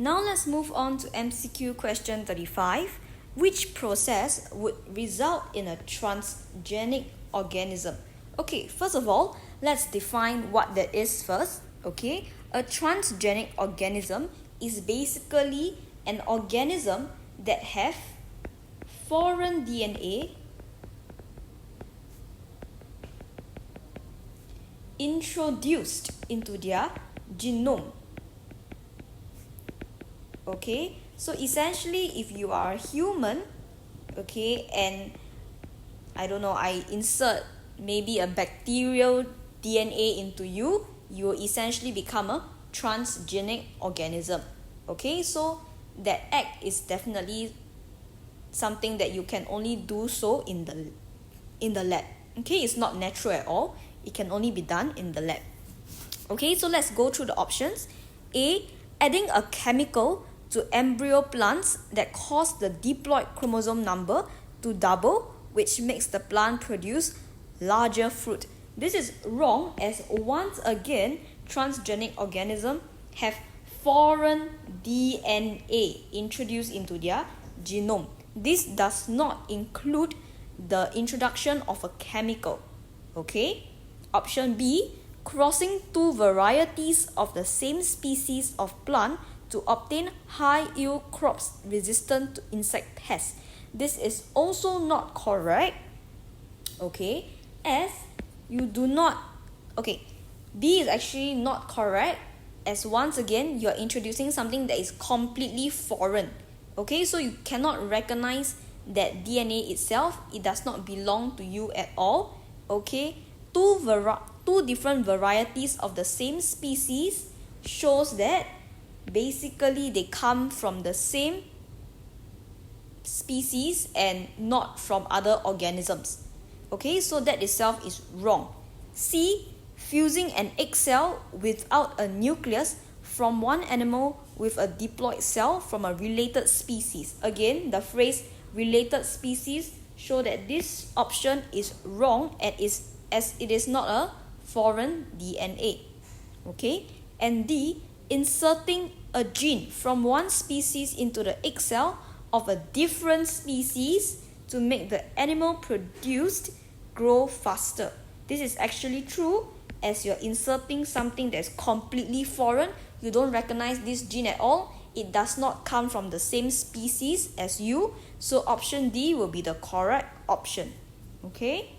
Now let's move on to MCQ question 35. Which process would result in a transgenic organism? Okay, first of all, let's define what that is first. Okay, a transgenic organism is basically an organism that have foreign DNA introduced into their genome. Okay, so essentially if you are a human, okay, and I don't know, I insert maybe a bacterial DNA into you, you will essentially become a transgenic organism. Okay, so that act is definitely something that you can only do so in the lab. Okay, it's not natural at all. It can only be done in the lab. Okay, so let's go through the options. A, adding a chemical to embryo plants that cause the diploid chromosome number to double, which makes the plant produce larger fruit. This is wrong, as once again, transgenic organisms have foreign DNA introduced into their genome. This does not include the introduction of a chemical. Okay? Option B, crossing two varieties of the same species of plant to obtain high-yield crops resistant to insect pests. This is also not correct. Okay, as you do not... Okay, B is actually not correct, as once again, you are introducing something that is completely foreign. Okay, so you cannot recognize that DNA itself. It does not belong to you at all. Okay, two different varieties of the same species shows that basically they come from the same species and not from other organisms. Okay, so that itself is wrong. C, fusing an egg cell without a nucleus from one animal with a diploid cell from a related species. Again, the phrase related species show that this option is wrong as it is not a foreign DNA. Okay, and D, inserting a gene from one species into the egg cell of a different species to make the animal produced grow faster. This is actually true, as you're inserting something that's completely foreign. You don't recognize this gene at all. It does not come from the same species as you. So option D will be the correct option. Okay?